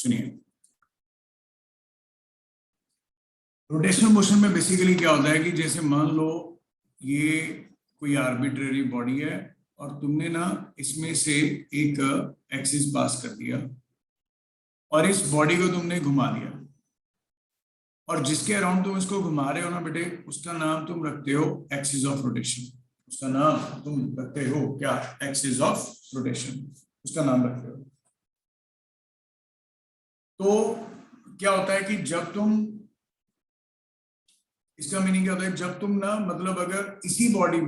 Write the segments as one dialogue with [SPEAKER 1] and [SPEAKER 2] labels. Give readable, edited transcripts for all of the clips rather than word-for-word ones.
[SPEAKER 1] सुनिए, rotational motion में basically क्या होता है कि जैसे मान लो ये कोई आर्बिट्रेरी बॉडी है और तुमने ना इसमें से एक एक्सिस पास कर दिया और इस बॉडी को तुमने घुमा दिया, और जिसके अराउंड तुम इसको घुमा रहे हो ना बेटे, उसका नाम तुम रखते हो एक्सिस ऑफ रोटेशन। उसका नाम तुम रखते हो क्या? एक्सिस ऑफ रोटेशन, उसका नाम रखते हो। तो क्या होता है कि जब तुम, इसका मीनिंग क्या होता है, जब तुम ना मतलब अगर इसी बॉडी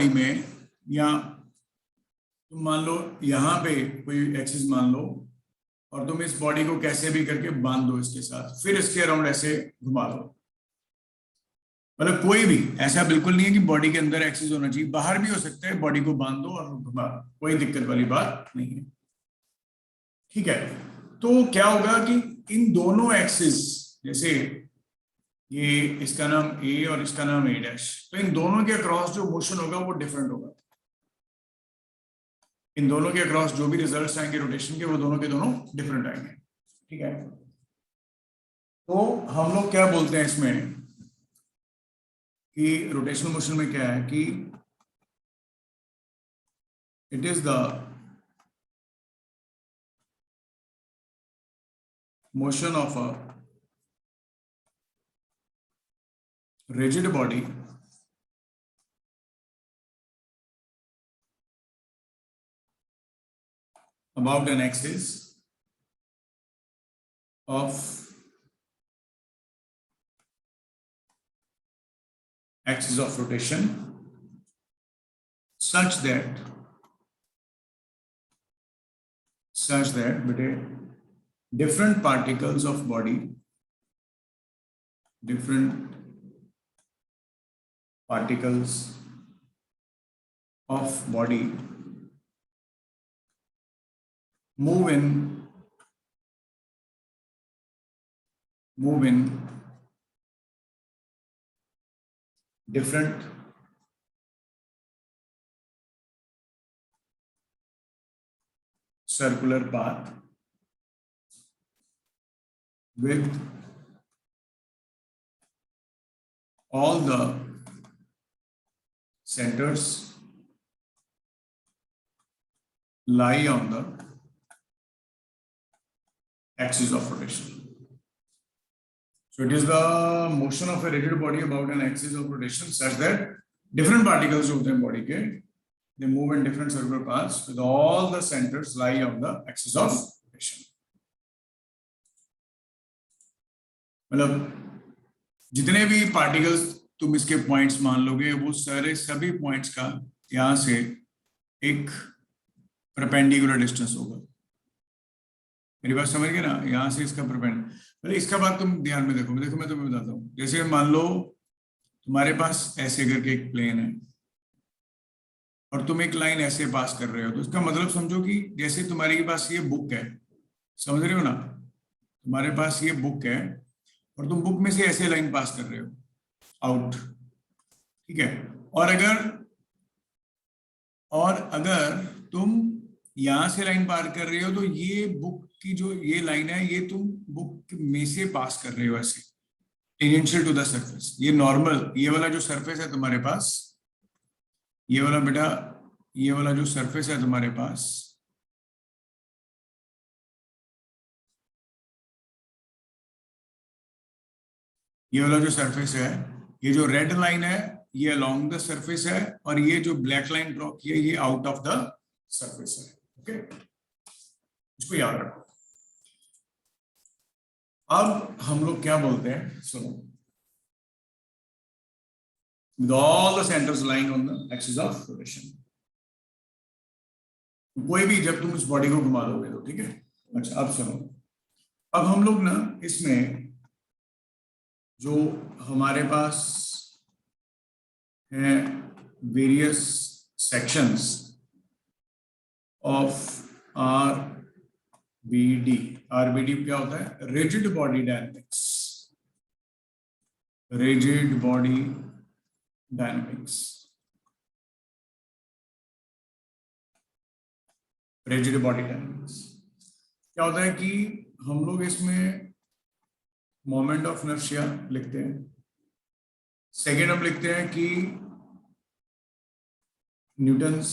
[SPEAKER 1] में या तुम मान लो यहाँ पे कोई एक्सिस मान लो और तुम इस बॉडी को कैसे भी करके बांध दो इसके साथ, फिर इसके अराउंड ऐसे घुमा दो। मतलब कोई भी ऐसा बिल्कुल नहीं है कि बॉडी के अंदर एक्सिस होना चाहिए, बाहर भी हो सकता है, बॉडी को बांध दो और घुमा दो, कोई दिक्कत वाली बात नहीं है। ठीक है, तो क्या होगा कि इन दोनों एक्सिस, जैसे ये इसका नाम ए और इसका नाम ए डैश, तो इन दोनों के अक्रॉस जो मोशन होगा वो डिफरेंट होगा। इन दोनों के अक्रॉस जो भी रिजल्ट्स आएंगे रोटेशन के, वो दोनों के दोनों डिफरेंट आएंगे। ठीक है, तो हम लोग क्या बोलते हैं इसमें कि रोटेशनल मोशन में क्या है कि it is the motion of a rigid body about an axis of rotation such that बेटे different particles of body, different particles of body move in different circular path with all the centers lie on the axis of rotation. So it is the motion of a rigid body about an axis of rotation such that different particles of the body they move in different circular paths with all the centers lie on the axis of rotation. मतलब जितने भी particles तुम इसके points मान लोगे, वो सारे सभी पॉइंट्स का यहां से एक परपेंडिकुलर डिस्टेंस होगा। मेरी बात समझ गए ना? यहां से इसका परपेंडिकुलर, इसका बात तुम ध्यान में देखो मैं तुम्हें बताता हूँ। जैसे मान लो तुम्हारे पास ऐसे करके एक प्लेन है और तुम एक लाइन ऐसे पास कर रहे हो, तो इसका मतलब समझो कि जैसे तुम्हारे पास ये बुक है, समझ रहे हो ना? तुम्हारे पास ये बुक है और तुम बुक में से ऐसे लाइन पास कर रहे हो आउट। ठीक है, और अगर तुम यहां से लाइन पार कर रहे हो तो ये बुक की जो ये लाइन है, ये तुम बुक में से पास कर रहे हो ऐसे टेंजेंशियल टू द सरफेस। ये नॉर्मल, ये वाला जो सरफेस है तुम्हारे पास, ये वाला बेटा, ये वाला जो सरफेस है तुम्हारे पास, ये वाला जो सरफेस है, ये जो रेड लाइन है ये अलोंग द सरफेस है, और ये जो ब्लैक लाइन ड्रॉ की है ये आउट ऑफ द सरफेस है। ओके, इसको याद रखो। अब हम लोग क्या बोलते हैं, सुनो, with all the centers lying on the axis of rotation, कोई भी जब तुम इस बॉडी को घुमा दोगे तो, ठीक है। अच्छा, अब सुनो, अब हम लोग ना इसमें जो हमारे पास है various sections of RBD. RBD क्या होता है? Rigid body dynamics. Rigid body dynamics, rigid body dynamics. क्या होता है कि हम लोग इसमें मोमेंट ऑफ इनर्शिया लिखते हैं, सेकेंड हम लिखते हैं कि Newton's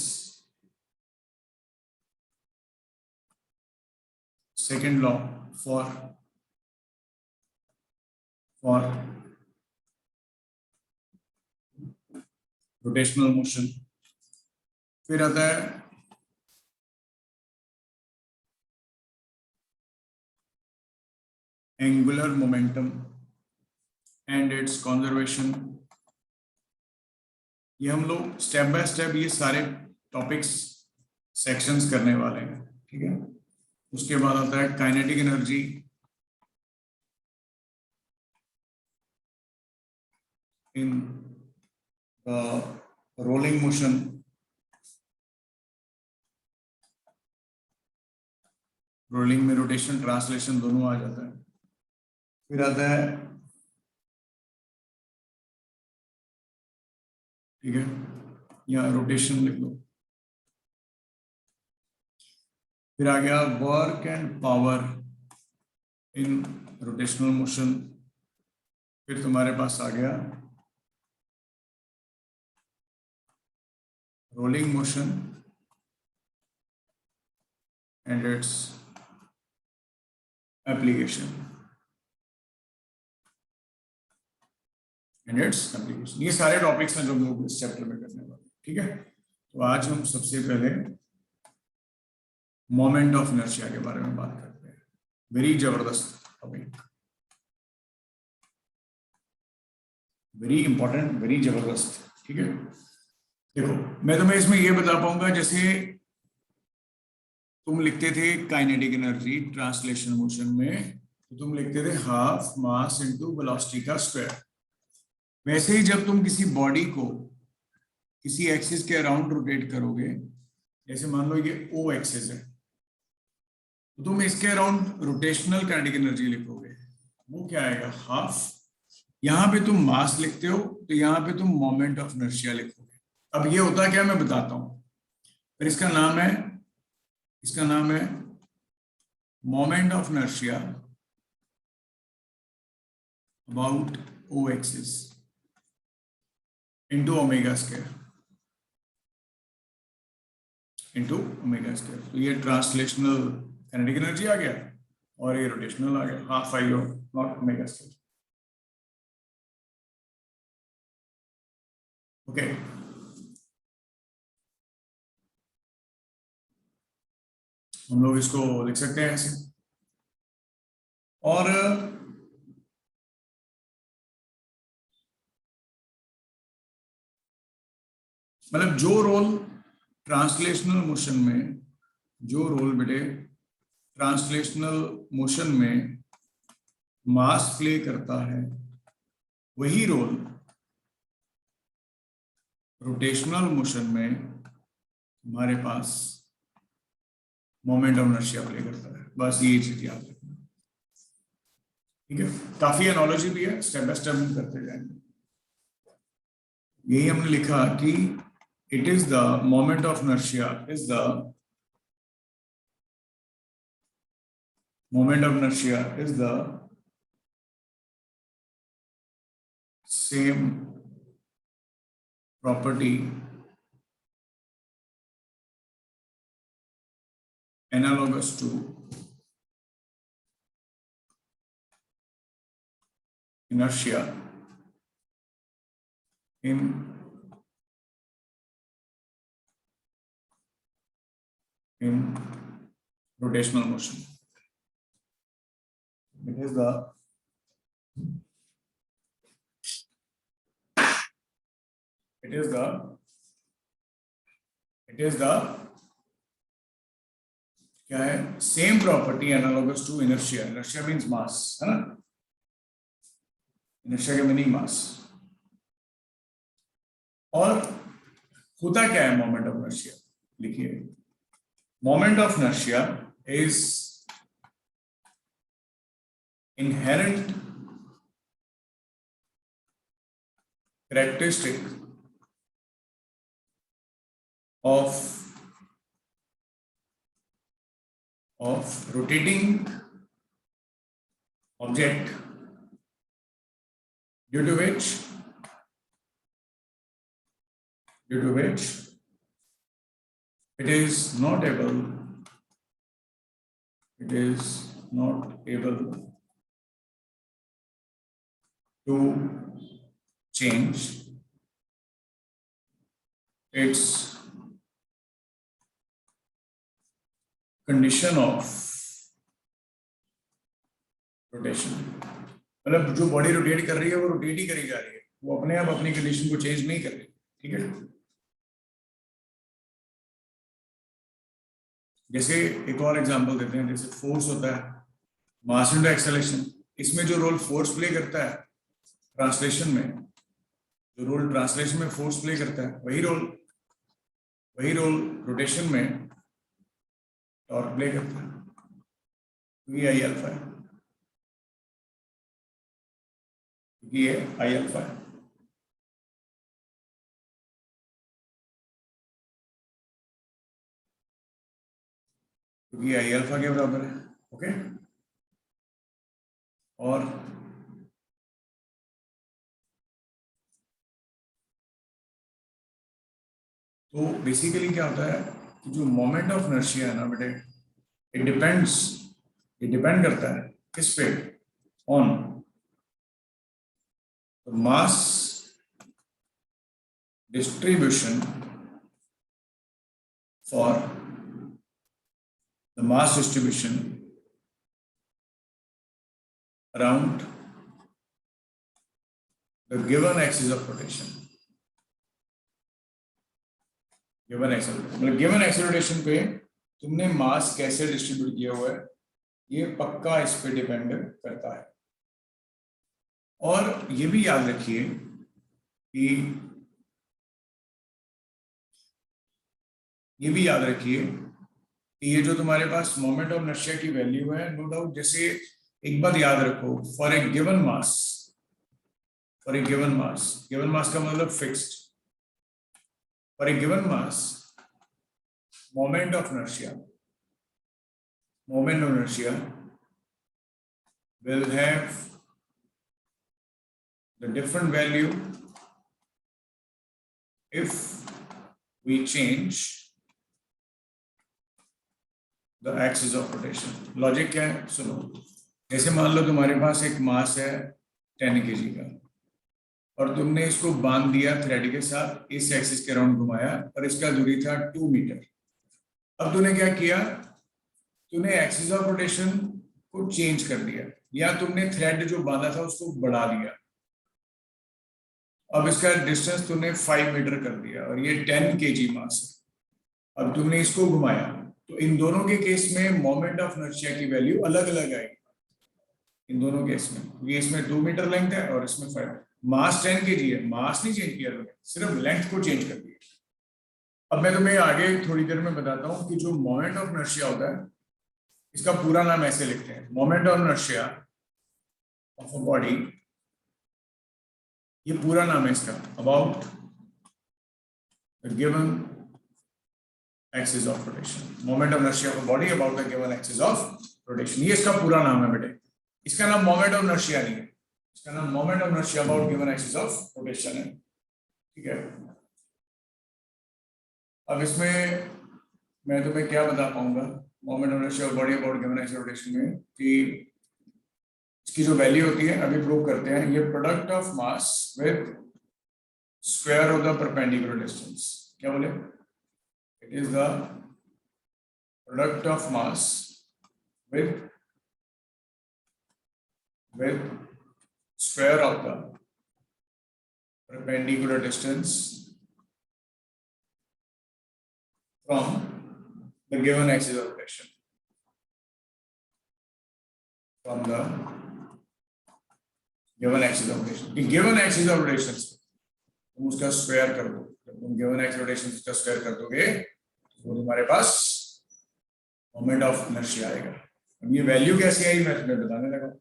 [SPEAKER 1] second law for rotational motion. फिर आता है angular momentum and it's conservation. ये हम लोग स्टेप बाय स्टेप ये सारे टॉपिक्स सेक्शंस करने वाले हैं, ठीक है। उसके बाद आता है kinetic energy, in rolling motion, rolling में रोटेशन ट्रांसलेशन दोनों आ जाता है। फिर आता है, ठीक है, यहाँ रोटेशन लिख लो। फिर आ गया work and power in rotational motion. फिर तुम्हारे पास आ गया rolling motion and its application ये सारे टॉपिक्स हैं जो हम लोग इस चैप्टर में करने वाले, ठीक है। तो आज हम सबसे पहले मोमेंट ऑफ इनर्शिया के बारे में बात करते हैं। वेरी जबरदस्त टॉपिक, वेरी इंपॉर्टेंट, वेरी जबरदस्त, ठीक है। देखो, मैं तुम्हें इसमें ये बता पाऊंगा, जैसे तुम लिखते थे काइनेटिक एनर्जी ट्रांसलेशन मोशन में, तो तुम लिखते थे हाफ मास इनटू वेलोसिटी का स्क्वायर। वैसे ही जब तुम किसी बॉडी को किसी एक्सिस के अराउंड रोटेट करोगे, जैसे मान लो ये ओ एक्सिस है, तो तुम इसके अराउंड रोटेशनल काइनेटिक एनर्जी लिखोगे, वो क्या आएगा, हाफ। यहां पे तुम मास लिखते हो तो यहां पे तुम मोमेंट ऑफ इनर्शिया लिखोगे। अब ये होता क्या, मैं बताता हूं। फिर इसका नाम है moment of inertia about O axis into omega square, तो ये ट्रांसलेशनल काइनेटिक एनर्जी आ गया और ये रोटेशनल आ गया, half I not omega square. Okay, हम लोग इसको लिख सकते हैं ऐसे। और मतलब जो रोल ट्रांसलेशनल मोशन में, जो रोल बेटे ट्रांसलेशनल मोशन में मास प्ले करता है, वही रोल रोटेशनल मोशन में हमारे पास मोमेंट ऑफ इनर्शिया प्ले करता है। बस ये चीज याद रखना, ठीक है। काफी एनालॉजी भी है, स्टेप बाय स्टेप हम करते जाएंगे। यही हमने लिखा कि it is the moment of inertia is the same property analogous to inertia in rotational motion. It is the क्या है, same property analogous to inertia. Inertia means mass, है ना, इनर्शिया का मीनिंग मास। और होता क्या है मोमेंट ऑफ इनर्शिया, लिखिए, moment of inertia is inherent characteristic of of rotating object due to which it is not able to change its condition of rotation. मतलब जो बॉडी रोटेट कर रही है वो रोटेट ही करी जा रही है, वो अपने आप अपनी कंडीशन को चेंज नहीं कर रही। ठीक है, जैसे एक और एग्जांपल देते हैं, जैसे फोर्स होता है मास इनटू एक्सेलरेशन। इसमें जो रोल फोर्स प्ले करता है ट्रांसलेशन में, जो रोल ट्रांसलेशन में फोर्स प्ले करता है, वही रोल रोटेशन में टॉर्क प्ले करता है। ये आई अल्फा है, ये आई अल्फा है। क्योंकि आई अल्फा के बराबर है। ओके, और तो बेसिकली क्या होता है कि जो मोमेंट ऑफ इनर्शिया है ना बेटे, इट डिपेंड करता है किस पे, on mass distribution for the mass distribution around the given axis of rotation। Given axis rotation पे तुमने मास कैसे डिस्ट्रीब्यूट किया हुआ है, ये पक्का इस पे डिपेंड करता है। और ये भी याद रखिए कि ये जो तुम्हारे पास मोमेंट ऑफ इनर्शिया की वैल्यू है, नो डाउट, जैसे एक बात याद रखो, फॉर ए गिवन मास का मतलब fixed, for a given mass moment of inertia will have the different value if we change the axis of rotation। Logic क्या है, सुनो। जैसे मान लो तुम्हारे पास एक मास है 10 kg का, और तुमने इसको बांध दिया थ्रेड के साथ, इस एक्सिस के राउंड घुमाया, और इसका दूरी था 2 मीटर। अब तूने क्या किया, तूने एक्सिस ऑफ रोटेशन को चेंज कर दिया, या तुमने थ्रेड जो बांधा था उसको बढ़ा दिया। अब इसका डिस्टेंस तुमने 5 मीटर कर दिया, और ये 10 kg मास है। अब तुमने इसको घुमाया, तो इन दोनों के केस में मोमेंट ऑफ इनर्शिया की वैल्यू अलग अलग आएगी इन दोनों केस में। ये इसमें 2 मीटर लेंथ है और इसमें 5। मास 10 kg है, मास नहीं चेंज किया तुमने, सिर्फ लेंथ को चेंज कर दिया। अब मैं तुम्हें आगे थोड़ी देर में बताता हूं कि जो मोमेंट ऑफ इनर्शिया होता है, इसका पूरा नाम ऐसे लिखते हैं, moment of inertia of a body. ये पूरा नाम है इसका, about the given axis of rotation. Moment of inertia of a body about the given axis of rotation, ये इसका पूरा नाम है बेटे। इसका नाम मोमेंट ऑफ इनर्शिया नहीं है, इसका नाम moment of inertia about given axis of rotation है। ठीक है, अब इसमें मैं तुम्हें क्या बता पाऊंगा moment of inertia of body about given axis of rotation में, कि इसकी जो वैल्यू होती है, अभी प्रूव करते हैं। ये product of mass with square of the perpendicular distance. क्या बोले, it is the product of mass with square of the perpendicular distance from the given axis of rotation, from the given axis of rotation। कि given axis of rotation तुम उसका square कर दो, जब तुम given axis of rotation उसका square कर दोगे तो तुम्हारे पास मोमेंट ऑफ इनर्शिया आएगा। अब ये वैल्यू कैसे आई मैं तुम्हें बताने लगा।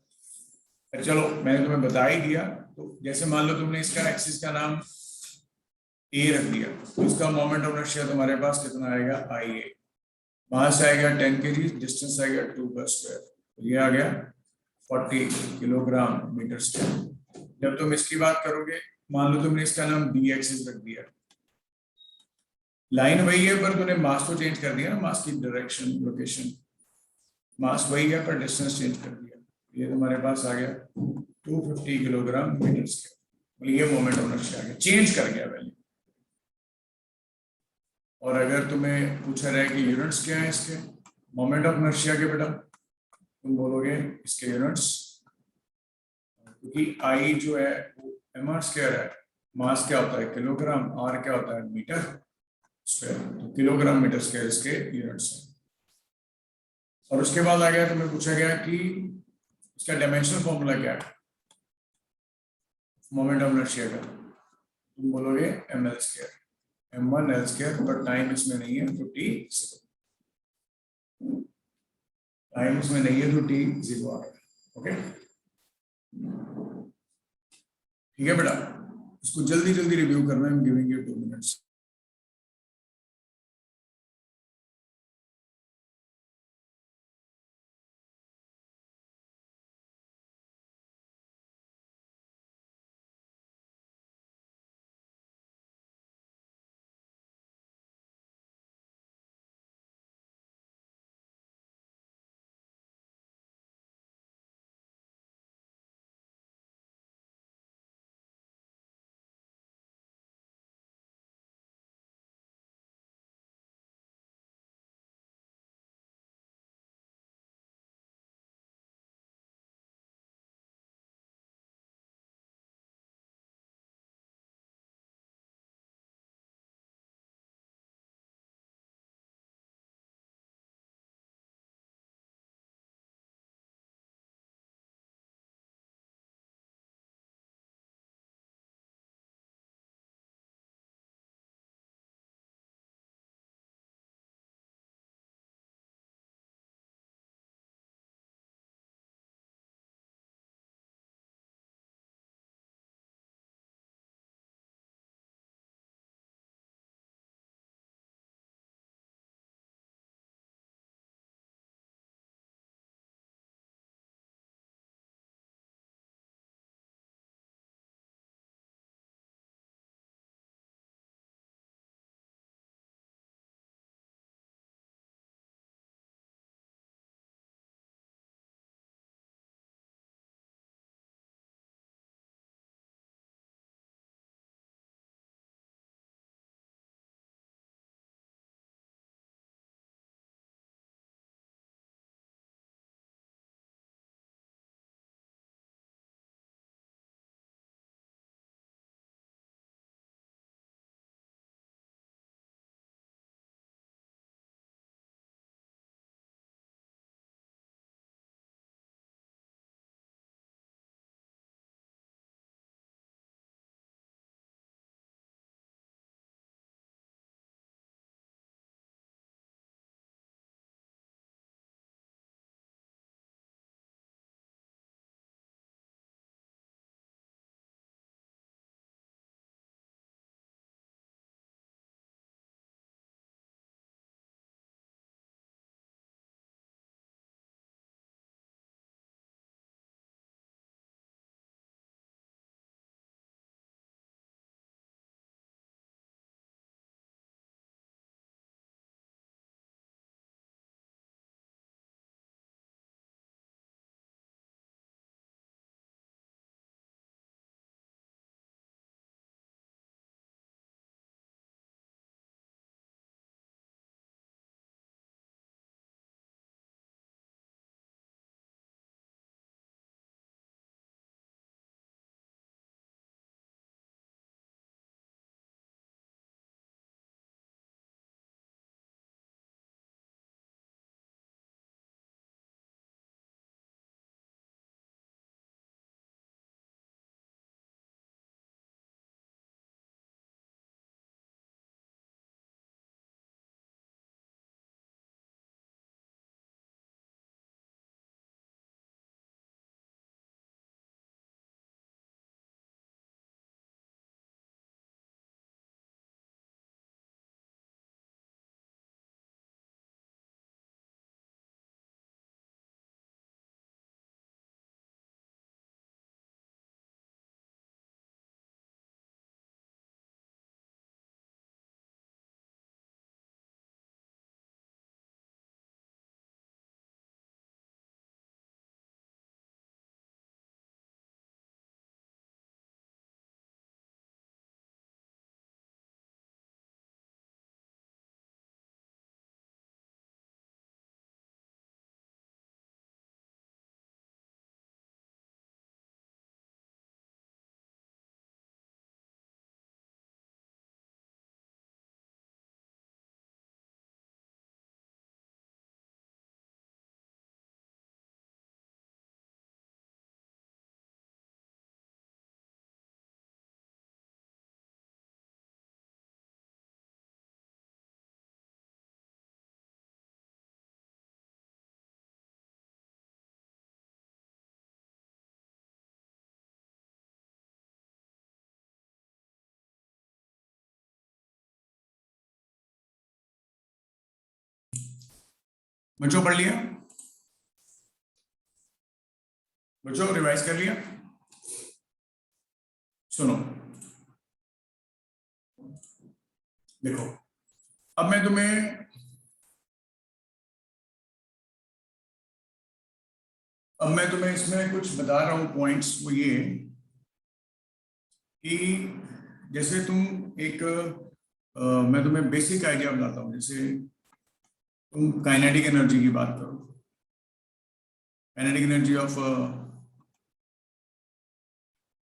[SPEAKER 1] चलो मैंने तुम्हें बता ही दिया। तो जैसे मान लो तुमने इसका एक्सिस का नाम ए रख दिया, तो इसका मोमेंट ऑफ इनर्शिया तुम्हारे पास कितना आएगा, IA। मास आएगा 10 kg, डिस्टेंस आएगा 2 का स्क्वायर, तो ये आ गया 40 किलोग्राम मीटर स्क्वायर। जब तुम इसकी बात करोगे, मान लो तुमने इसका नाम बी एक्सिस रख दिया, लाइन वही है पर तूने मास तो चेंज कर दिया ना, मास की डायरेक्शन लोकेशन, मास वही है पर डिस्टेंस चेंज कर दिया। ये तुम्हारे पास आ गया 250 किलोग्राम मीटर स्क्वायर, ये मोमेंट ऑफ इनर्शिया आ गया, चेंज कर गया वैल्यू। और अगर तुम्हें पूछा जाए कि यूनिट्स क्या है इसके मोमेंट ऑफ इनर्शिया के, बेटा तुम बोलोगे इसके यूनिट्स, क्योंकि आई जो है वो एम आर स्क्वायर है, मास क्या होता है किलोग्राम, आर क्या होता है मीटर स्क्वायर, तो किलोग्राम मीटर स्क्वायर इसके यूनिट्स हैं। और उसके बाद आ गया, तुम्हें पूछा गया कि इसका डायमेंशनल फॉर्मूला क्या है मोमेंट ऑफ इनर्शिया का, तुम बोलोगे M L square, m1 L square, पर टाइम इसमें नहीं है तो टी, टाइम इसमें नहीं है तो टी 0 आ गया। ओके, ठीक है बेटा, इसको जल्दी जल्दी रिव्यू करना है, गिविंग यू 2 मिनट्स। बच्चों पढ़ लिया? बच्चों रिवाइज कर लिया? सुनो, देखो, अब मैं तुम्हें इसमें कुछ बता रहा हूं पॉइंट्स। वो ये कि जैसे तुम एक मैं तुम्हें बेसिक आइडिया बताता हूं। जैसे तुम काइनेटिक एनर्जी की बात करो, kinetic energy of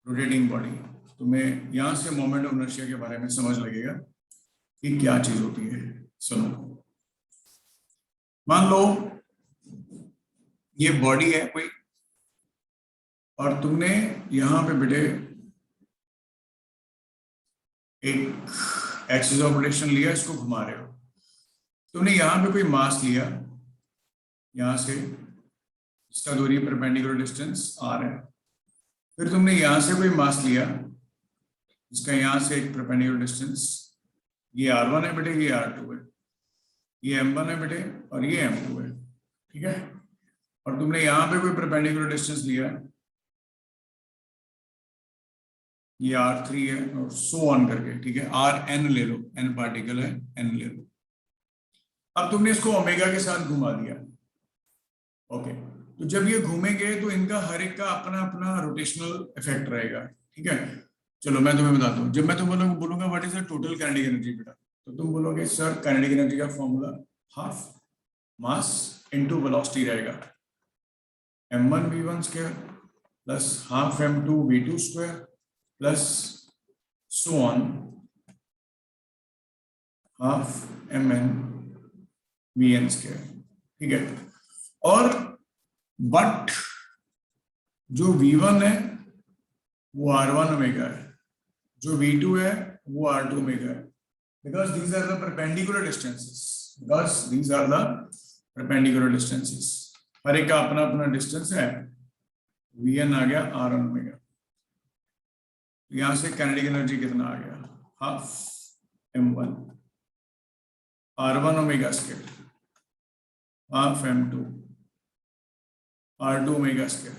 [SPEAKER 1] rotating body, तुम्हें यहां से मोमेंट ऑफ इनर्शिया के बारे में समझ लगेगा कि क्या चीज होती है। सुनो, मान लो ये बॉडी है कोई, और तुमने यहां पे बेटे एक एक्सिस ऑफ रोटेशन लिया, इसको घुमा रहे हो। तुमने यहां पे कोई मास लिया, यहां से इसका दूरी परपेंडिकुलर डिस्टेंस r है। फिर तुमने यहां से कोई मास लिया, इसका यहां से एक परपेंडिकुलर डिस्टेंस, ये r1 है बेटे, ये r2 है, ये m1 है बेटे, और ये m2 है। ठीक है, और तुमने यहां पे कोई परपेंडिकुलर डिस्टेंस लिया, ये r3 है, और सो ऑन करके। ठीक है, rn ले लो, n पार्टिकल है, n ले लो। अब तुमने इसको ओमेगा के साथ घुमा दिया। ओके, तो जब ये घूमेंगे तो इनका हर एक का अपना अपना रोटेशनल इफेक्ट रहेगा। ठीक है, चलो मैं तुम्हें बताता हूँ। जब मैं तुम्हें बोलूंगा what is the total kinetic energy बेटा, तो तुम बोलोगे सर काइनेटिक एनर्जी का formula half mass into velocity रहेगा, m1 v1 square plus half m2 v2 square plus so on half mn vn square. ठीक है, और बट जो v1 है वो r1 ओमेगा है, जो v2 है वो r2 ओमेगा है, because these are the perpendicular distances, because these are the perpendicular distances। हर एक का अपना अपना डिस्टेंस है। vn आ गया r1 ओमेगा, यहां से काइनेटिक एनर्जी कितना आ गया, half m1 r1 omega square half m2 r2 omega square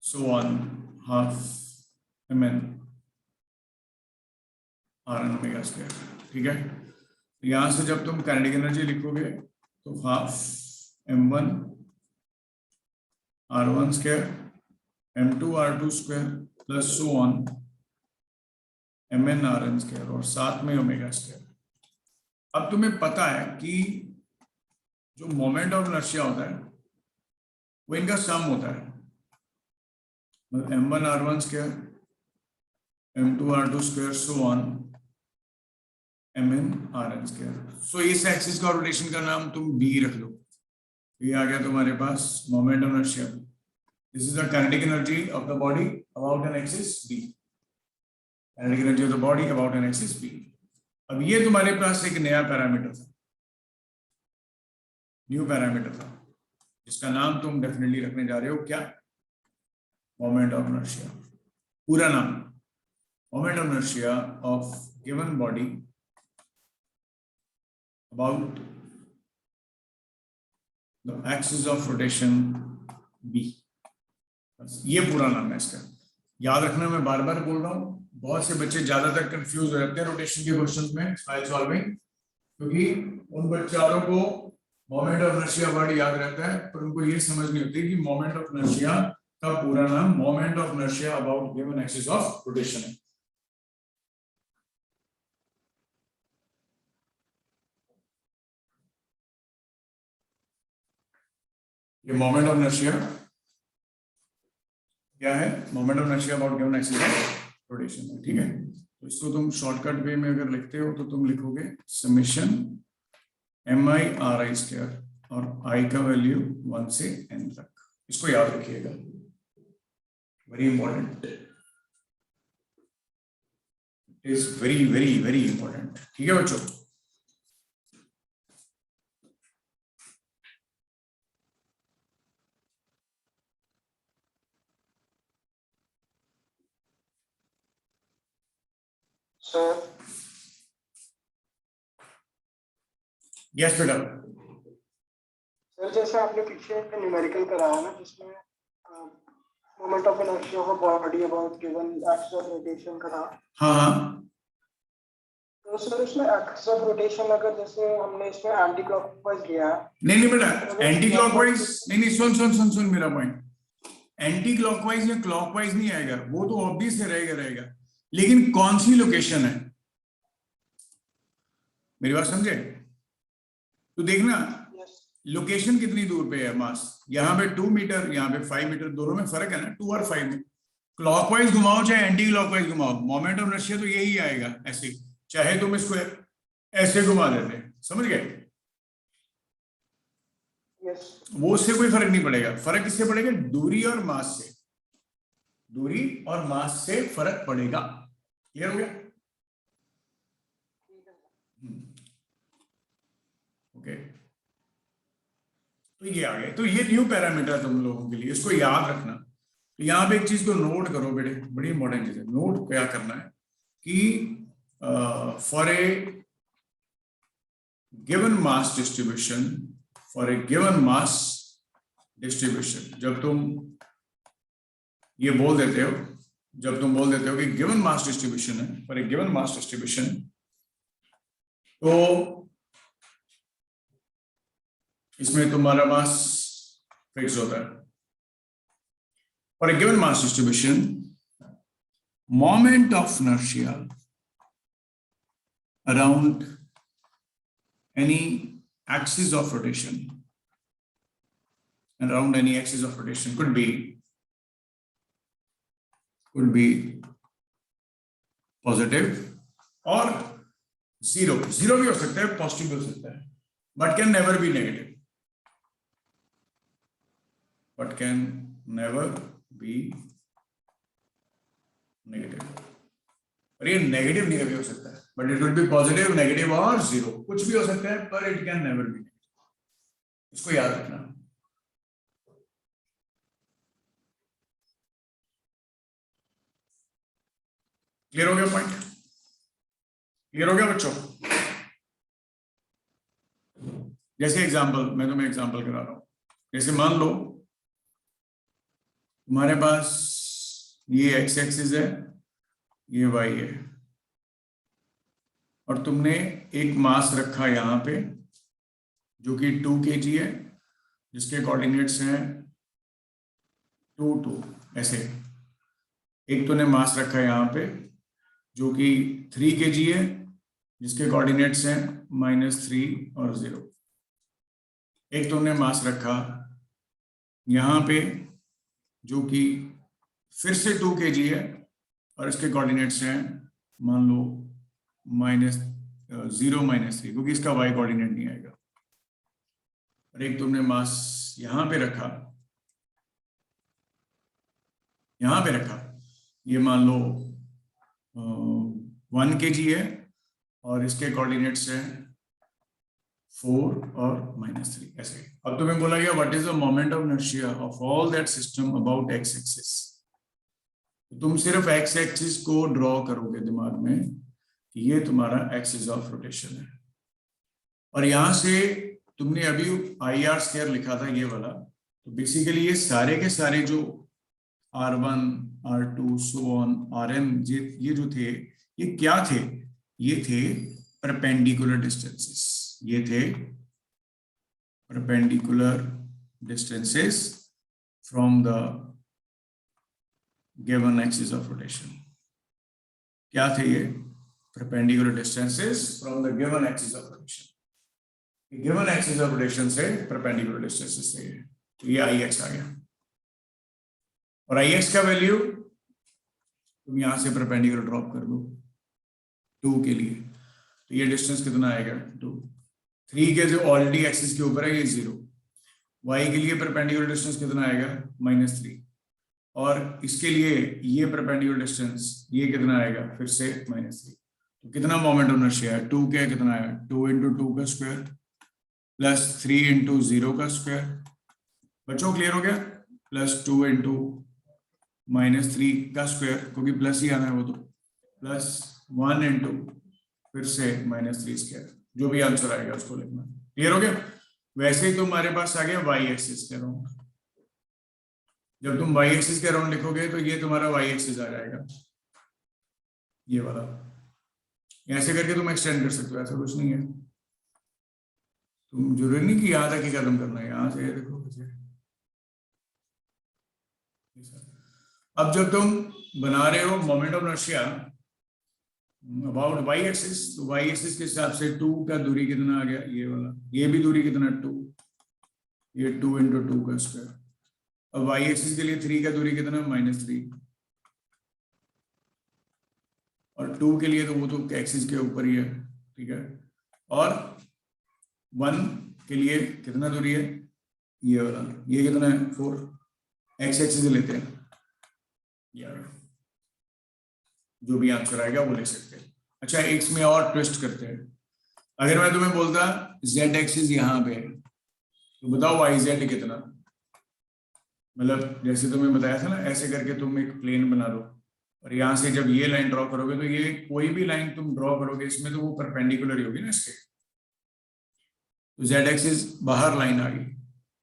[SPEAKER 1] so on half mn rn omega square. ठीक है, यहां से जब तुम काइनेटिक एनर्जी लिखोगे तो half m1 r1 square m2 r2 square plus so on mn rn square और साथ में ओमेगा स्क्वायर। अब तुम्हें पता है कि जो मोमेंट ऑफ इनर्शिया होता है वो इनका सम होता है, मतलब m1 r1 square m2 r2 square so on mn rn square. So इस एक्सिस का रोटेशन का नाम तुम b रख लो। ये आ गया तुम्हारे पास moment of inertia. This is the kinetic energy of the body about an axis b, kinetic energy of the body about an axis b। अब ये तुम्हारे पास एक नया पैरामीटर था, न्यू पैरामीटर था, जिसका नाम तुम डेफिनेटली रखने जा रहे हो, क्या, मोमेंट ऑफ इनर्शिया। पूरा नाम, moment of inertia of given body about the axis of rotation b। ये पूरा नाम है इसका, याद रखना। मैं बार बार बोल रहा हूँ, बहुत से बच्चे ज्यादातर कंफ्यूज हो जाते हैं रोटेशन के क्वेश्चंस में स्पाइल सॉल्विंग, क्योंकि उन बच्चों को मोमेंट ऑफ इनर्शिया वर्ड याद रहता है, पर उनको ये समझ नहीं होती कि मोमेंट ऑफ इनर्शिया का पूरा नाम moment of inertia about given axis of rotation है। ये मोमेंट ऑफ इनर्शिया क्या है, moment of inertia about given axis of rotation है। ठीक है, तो इसको तुम शॉर्टकट वे में अगर लिखते हो तो तुम लिखोगे समेशन mi ri स्क्वायर, और i का वैल्यू 1 से n तक। इसको याद रखिएगा, very important, is very very very important. ठीक है बच्चों, यस बेटा।
[SPEAKER 2] सर जैसे आपने पीछे न्यूमेरिकल कराया ना, जिसमें moment of inertia of body about given axis of rotation करा।
[SPEAKER 1] हाँ हाँ,
[SPEAKER 2] तो सर इसमें एक्सिस ऑफ रोटेशन अगर जैसे हमने इसमें एंटी क्लॉकवाइज लिया है।
[SPEAKER 1] नहीं बेटा, एंटी क्लॉकवाइज नहीं, सुन मेरा पॉइंट। एंटी क्लॉकवाइज या क्लॉकवाइज नहीं आएगा, वो तो ऑब्वियस रहेगा, लेकिन कौन सी लोकेशन है, मेरी बात समझे? तो देखना लोकेशन कितनी दूर पे है मास, यहाँ पे 2 मीटर, यहाँ पे 5 मीटर, दोनों में फर्क है ना, 2 और 5 में। क्लॉकवाइज घुमाओ चाहे एंटी क्लॉकवाइज घुमाओ, मोमेंट ऑफ इनर्शिया तो यही आएगा ऐसे, चाहे तुम इसको ऐसे घुमा देते, समझ गए? वो उससे कोई फर्क नहीं पड़ेगा। फर्क किससे पड़ेगा? दूरी और मास से, दूरी और मास से फर्क पड़ेगा। क्लियर हो गया? ओके, तो ये आ गए। तो ये न्यू पैरामीटर तुम लोगों के लिए, इसको याद रखना। तो यहाँ पे एक चीज को नोट करो बेटे, बड़ी इंपॉर्टेंट चीज है। नोट क्या करना है कि for a given mass distribution, for a given mass distribution, जब तुम ये बोल देते हो, जब तुम बोल देते हो कि गिवन मास डिस्ट्रीब्यूशन है, for a given mass distribution, तो इसमें तुम्हारा मास फिक्स होता है। For a given mass distribution, moment of inertia around any axis of rotation, around any axis of rotation could be positive or zero भी हो सकता है, पॉजिटिव भी हो सकता है, but can never be negative, but can never be negative। और ये नेगेटिव नहीं भी हो सकता है, but it will be positive, negative और जीरो, कुछ भी हो सकता है, पर it can never be negative. इसको याद रखना। क्लियर हो गया पॉइंट? क्लियर हो गया बच्चों? जैसे एग्जांपल, मैं तुम्हें एग्जांपल करा रहा हूं। जैसे मान लो तुम्हारे पास ये एक्स एक्सिस है, ये वाई है, और तुमने एक मास रखा यहां पे जो कि 2 kg है, जिसके कोऑर्डिनेट्स हैं 2 2 ऐसे। एक तुमने मास रखा यहां पे जो कि 3 kg है, जिसके कोऑर्डिनेट्स हैं -3 और 0। एक तुमने मास रखा यहां पे जो कि फिर से 2 kg है, और इसके कोऑर्डिनेट्स हैं मान लो -0 -3, क्योंकि इसका y कोऑर्डिनेट नहीं आएगा। और एक तुमने मास यहां पे रखा, ये मान लो 1 kg है, और इसके कोऑर्डिनेट्स हैं 4 और -3 ऐसे। अब तुम्हें बोला गया what is the moment of inertia of all that system about x axis. तुम सिर्फ एक्स एक्सिस को ड्रॉ करोगे दिमाग में, ये तुम्हारा एक्सिस ऑफ रोटेशन है, और यहां से तुमने अभी IR² लिखा था ये वाला। तो बेसिकली ये सारे के सारे जो R1 R2 so on Rn ये जो थे, ये क्या थे? ये थे परपेंडिकुलर डिस्टेंसेस, ये थे perpendicular distances from the given axis of rotation. क्या थे ये? perpendicular distances from the given axis of rotation। given axis of rotation से perpendicular distances से, तो ये Ix आ गया। और Ix का वैल्यू तुम यहां से perpendicular ड्रॉप कर दो 2 के लिए, तो ये डिस्टेंस कितना आएगा? 2। 3 के जो ऑलरेडी एक्सिस के ऊपर है ये 0। y के लिए perpendicular डिस्टेंस कितना आएगा? -3। और इसके लिए ये परपेंडिकुलर डिस्टेंस ये कितना आएगा? फिर से -3। तो कितना मोमेंट ऑफ इनर्शिया है? 2 के कितना है? 2 × 2 का स्क्वायर प्लस 3 × 0 का स्क्वायर। बच्चों क्लियर हो गया? प्लस 2 × -3 का स्क्वायर, क्योंकि प्लस ही आना है वो, तो प्लस 1 × फिर से -3 स्क्वायर। जो भी आंसर आएगा उसको लिखना। क्लियर हो गया? वैसे ही तुम्हारे पास आ गया वाई एक्सिस के अराउंड। जब तुम वाई एक्सिस के अराउंड लिखोगे तो ये तुम्हारा वाई एक्सिस आ जाएगा, ये वाला। ऐसे करके तुम एक्सटेंड कर सकते हो, ऐसा कुछ नहीं है। तुम जरूरी नहीं कि यहाँ तक ही खत्म करना है, यहाँ से देखो कैसे। अब जब तुम बना रहे हो moment of inertia about Y axis, तो वाई एक्सिस के हिसाब से 2 का दूरी कितना आ गया, ये वाला। ये भी दूरी कितना, 2, ये 2 × 2 का स्क्वायर। अब वाई एक्सिस के लिए 3 का दूरी कितना, -3, और 2 के लिए तो वो तो एक्सिस के ऊपर ही है, ठीक है। और 1 के लिए कितना दूरी है, ये वाला। ये कितना है, 4, एक्स एक्सिस लेते हैं, यार जो भी आंसर आएगा वो ले सकते हैं। अच्छा, इसमें और ट्विस्ट करते हैं। अगर मैं तुम्हें बोलता z एक्सिस यहाँ पे है, तो बताओ वाई जेड कितना। मतलब जैसे तुम्हें बताया था ना, ऐसे करके तुम एक प्लेन बना दो, और यहाँ से जब ये लाइन ड्रॉ करोगे तो ये कोई भी लाइन तुम ड्रॉ करोगे इसमें तो वो परपेंडिकुलर ही होगी ना इसके। तो z एक्सिस बाहर लाइन आ गई,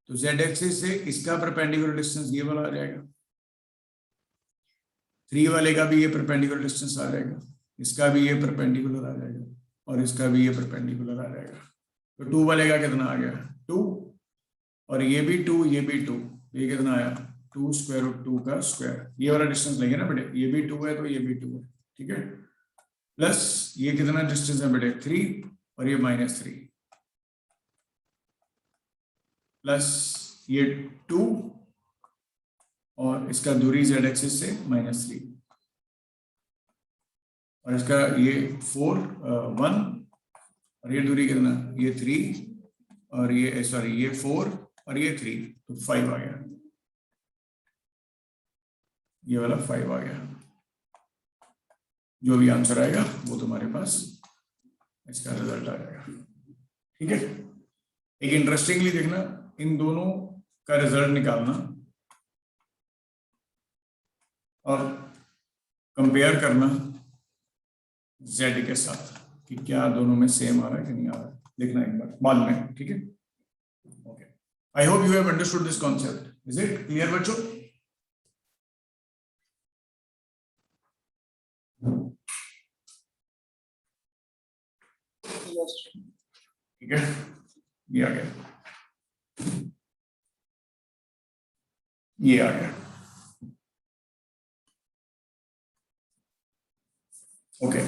[SPEAKER 1] तो z एक्सिस से इसका परपेंडिकुलर डिस्टेंस ये वाला आ जाएगा, 3 वाले का भी ये परपेंडिकुलर डिस्टेंस आ जाएगा, इसका भी ये परपेंडिकुलर आ जाएगा, और इसका भी ये परपेंडिकुलर आ जाएगा। तो 2 वाले का कितना आ गया, 2, और ये भी 2, ये भी 2, ये कितना आया, 2 √2 का स्क्वायर। ये वाला डिस्टेंस लेंगे ना बेटे, ये भी 2 है तो ये भी 2 है, ठीक है। प्लस ये कितना डिस्टेंस है बेटे, 3, और ये -3, प्लस ये 2, और इसका दूरी z एक्सिस से -3, और इसका ये 4, 1, और ये दूरी कितना, ये 3, और ये सॉरी ये 4, और ये 3, तो 5 आ गया, ये वाला 5 आ गया। जो भी आंसर आएगा वो तुम्हारे पास इसका रिजल्ट आ जाएगा, ठीक है। एक इंटरेस्टिंगली देखना, इन दोनों का रिजल्ट निकालना और कंपेयर करना z के साथ कि क्या दोनों में सेम आ रहा है कि नहीं आ रहा है, देखना एक बार बाद में, ठीक है। Okay, I hope you have understood this concept. Is it clear बच्चों? ठीक है, ये आ गया, ये आ गया। ओके,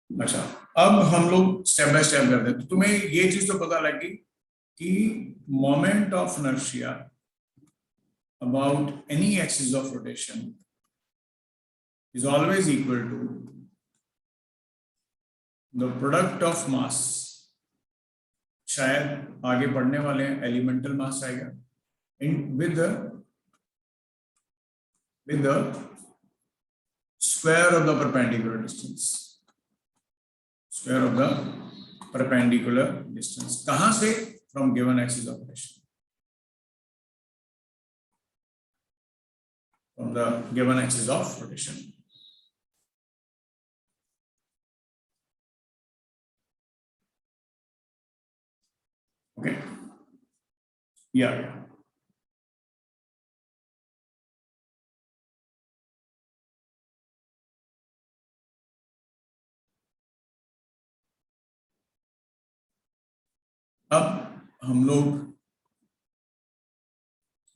[SPEAKER 1] अच्छा, अब हम लोग स्टेप बाय स्टेप करते हैं। तो तुम्हें ये चीज तो पता लगी कि moment of inertia about any axis of rotation is always equal to the product of mass। शायद आगे पढ़ने वाले हैं एलिमेंटल मास आएगा इन with the square of the perpendicular distance, square of the perpendicular distance। कहां से? from given axis of rotation, from the given axis of rotation। Okay, ये आ गया। अब हम लोग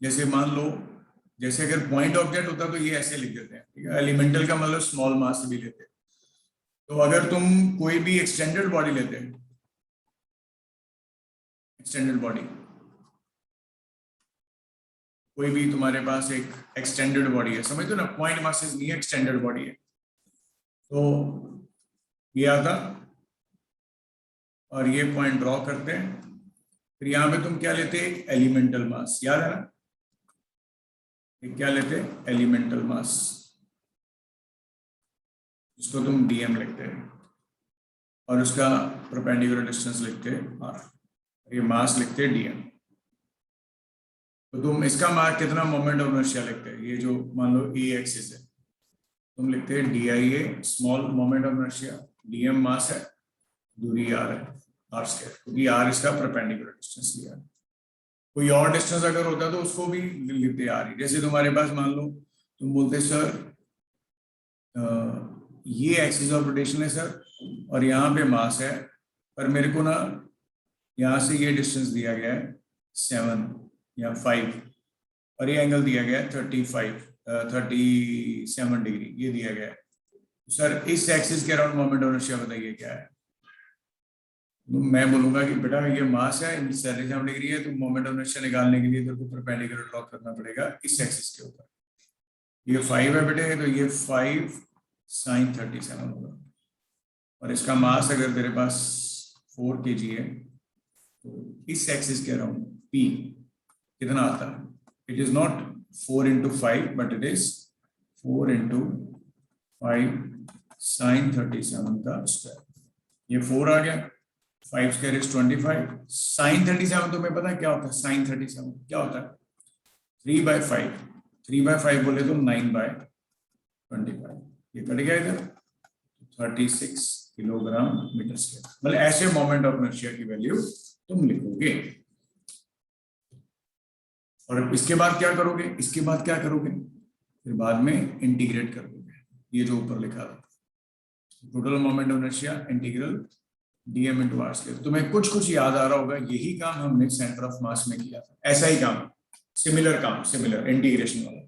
[SPEAKER 1] जैसे मान लो, जैसे अगर पॉइंट ऑब्जेक्ट होता तो ये ऐसे लिख देते हैं, ठीक है। एलिमेंटल का मतलब स्मॉल मास भी लेते हैं। तो अगर तुम कोई भी एक्सटेंडेड बॉडी लेते हैं, एक्सटेंडेड बॉडी, कोई भी तुम्हारे पास एक एक्सटेंडेड बॉडी है, समझ दो ना, पॉइंट मासेस नहीं है, एक्सटेंडेड बॉडी है। तो ये आता और ये पॉइंट ड्रॉ करते हैं, फिर यहाँ पे तुम क्या लेते हैं, एलिमेंटल मास, याद है ना, क्या लेते हैं, एलिमेंटल मास, इसको तुम dm लिखते हैं, और उसका परपेंडिकुलर डिस्टेंस लिखते हैं r, ये मास लिखते हैं dm। तो तुम इसका मास कितना मोमेंट ऑफ इनर्शिया लिखते हैं, ये जो मान लो a एक्सिस है, तुम लिखते हैं DIA small moment of inertia, DM मास है, दूरी r है, r स्क्वायर, क्योंकि r इसका परपेंडिकुलर डिस्टेंस लिया है। कोई और डिस्टेंस अगर होता तो उसको भी लिखते r ही। जैसे तुम्हारे पास मान लो तुम बोलते सर ये एक्सिस ऑफ रोटेशन है सर और यहाँ पे मास है, पर मेरे को ना यहाँ से ये डिस्टेंस दिया गया है 7 या 5 और ये एंगल दिया गया है 37 डिग्री, ये दिया गया है। सर इस एक्सिस के अराउंड मोमेंट ऑफ इनर्शिया बताइए क्या है। तो मैं बोलूंगा कि बेटा ये मास है, 37 डिग्री है, तो मोमेंट ऑफ इनर्शिया निकालने के लिए तेरे को परपेंडिकुलर ड्रॉ करना पड़ेगा इस एक्सिस के ऊपर। ये 5 है बेटे, तो ये 5 sin 37 होगा और इसका मास अगर तेरे पास 4 kg है तो इस एक्सिस के अराउंड P कितना आता है? It is not 4 into 5 but it is 4 into 5 sin 37 का स्क्वायर। ये 4 आ गया, 5 square is 25, sin 37 तुम्हें पता है क्या होता है? sin 37 क्या होता है? 3/5, 3/5 बोले तो 9/25, ये कट गया इधर 36 किलोग्राम मीटर स्क्वायर। मतलब ऐसे मोमेंट ऑफ इनर्शिया की वैल्यू तुम लिखोगे और इसके बाद क्या करोगे? इसके बाद क्या करोगे? फिर बाद में इंटीग्रेट कर दोगे ये जो ऊपर लिखा था, total moment of inertia integral DM into r square. तुम्हें कुछ कुछ याद आ रहा होगा, यही काम हमने सेंटर ऑफ मास में किया था, ऐसा ही काम, सिमिलर इंटीग्रेशन वाला।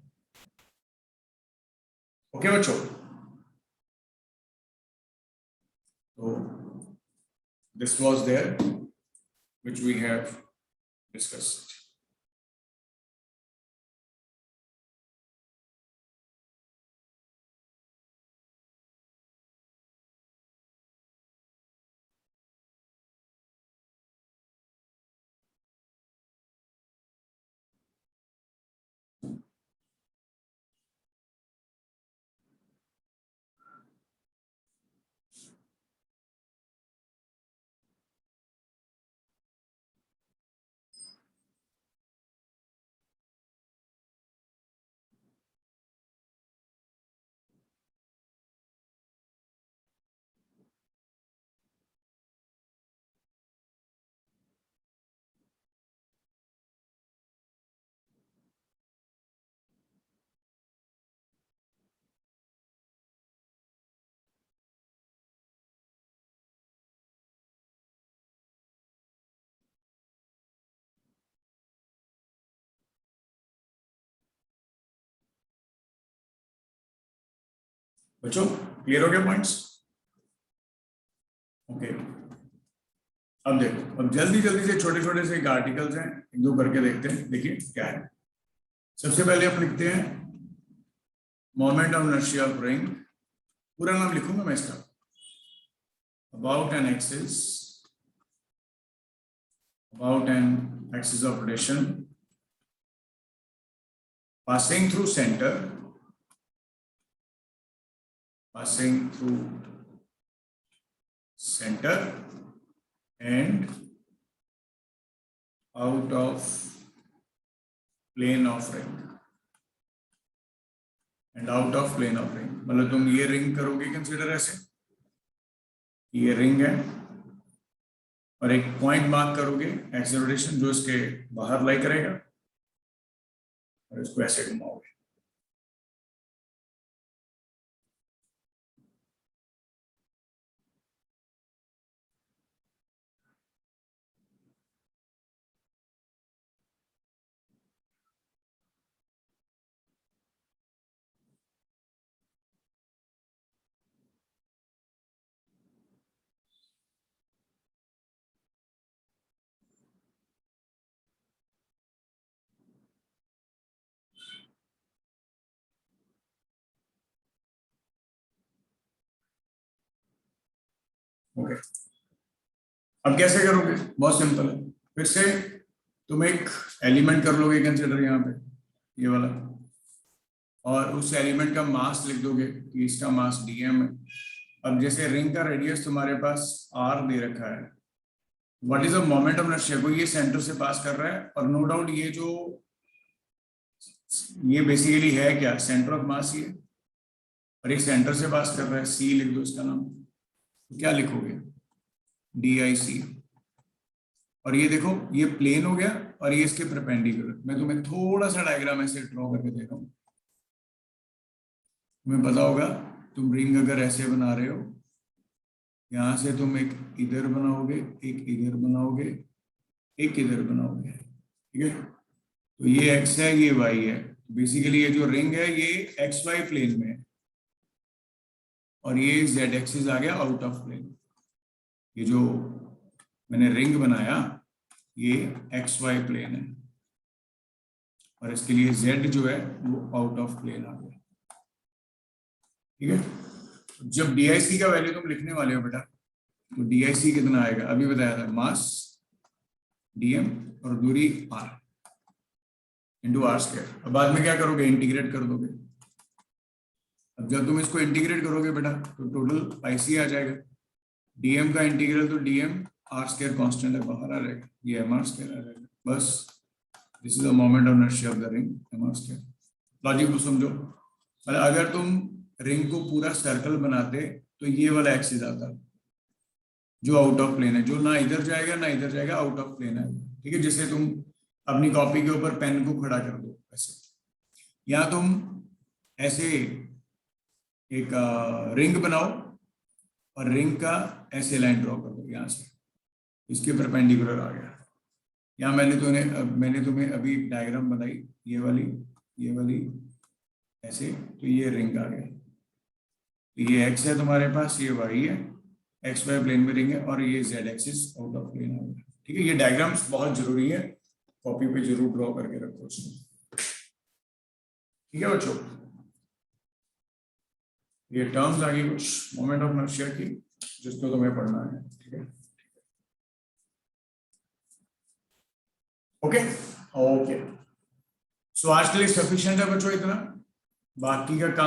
[SPEAKER 1] ओके बच्चों, तो this was there which we have discussed. बच्चों क्लियर हो गया पॉइंट्स? ओके, अब देखो, अब जल्दी से छोटे छोटे से आर्टिकल्स हैं, एक दो करके देखते हैं। देखिए क्या है। सबसे पहले आप लिखते हैं moment of inertia of ring, पूरा नाम लिखूंगा मैं इसका, about an axis of rotation passing through center and out of plane of ring, मतलब तुम ये रिंग करोगे कंसीडर ऐसे, ये रिंग है और एक पॉइंट मार्क करोगे एक्सेलरेशन जो इसके बाहर लाई करेगा और इसको ऐसे घुमाओगे। ओके, अब कैसे करोगे? बहुत सिंपल है, फिर से तुम एक एलिमेंट कर लोगे कंसीडर यहाँ पे ये वाला, और उस एलिमेंट का मास लिख दोगे कि इसका मास DM है। अब जैसे रिंग का रेडियस तुम्हारे पास R दे रखा है, what is the moment of inertia, को ये सेंटर से पास कर रहा है और नो डाउट ये बेसिकली है क्या, सेंटर ऑफ मास ही है। और एक सेंटर से पास कर रहा है, सी लिख दो इसका नाम, तो क्या लिखोगे, DIC। और ये देखो ये प्लेन हो गया और ये इसके परपेंडिकुलर। मैं तुम्हें थोड़ा सा डायग्राम ऐसे ड्रॉ करके दे रहा हूँ, तुम्हें पता होगा, तुम रिंग अगर ऐसे बना रहे हो, यहां से तुम एक इधर बनाओगे, एक इधर बनाओगे, एक इधर बनाओगे, ठीक है। तो ये x है, ये y है। बेसिकली ये जो रिंग है ये XY प्लेन में है और ये z एक्सिस आ गया आउट ऑफ प्लेन। ये जो मैंने रिंग बनाया ये XY प्लेन है और इसके लिए z जो है वो आउट ऑफ प्लेन आ गया, ठीक है। जब DIC का वैल्यू तुम लिखने वाले हो बेटा, तो DIC कितना आएगा, अभी बताया था, मास dm और दूरी r इंटू आर स्क्वायर। अब बाद में क्या करोगे, इंटीग्रेट कर दोगे। अब जब तुम इसको इंटीग्रेट करोगे बेटा तो टोटल IC आ जाएगा। dm का इंटीग्रल तो dm r स्क्वायर कांस्टेंट है, बाहर आ जाएगा, ये mr स्क्वायर आ जाएगा। बस this is the moment of inertia of the ring, mr square. Logic को समझो, मतलब अगर तुम रिंग को पूरा सर्कल बनाते तो ये वाला एक्सिस आता जो आउट ऑफ प्लेन है, जो ना इधर जाएगा ना इधर जाएगा, आउट ऑफ प्लेन आएगा, ठीक है। जैसे तुम अपनी कॉपी के ऊपर पेन को खड़ा कर दो ऐसे, या तुम ऐसे एक रिंग बनाओ और रिंग का ऐसे लाइन ड्रॉ कर दो, यहाँ से इसके परपेंडिकुलर आ गया। यहाँ मैंने तुम्हें अभी डायग्राम बनाई, ये वाली ऐसे, तो ये रिंग आ गया। तो ये x है तुम्हारे पास, ये y है, XY प्लेन में रिंग है और ये z axis out of plane आ गया, ठीक है। ये डायग्राम्स बहुत जरूरी है, कॉपी पे जरूर ड्रॉ करके रखो उसको, ठीक है बच्चों। ये टर्म्स आ गई कुछ मोमेंट ऑफ इनर्शिया की, जिसको तुम्हें पढ़ना है, ठीक है। ओके ओके, सो आज के लिए सफिशिएंट है बच्चों इतना, बाकी का काम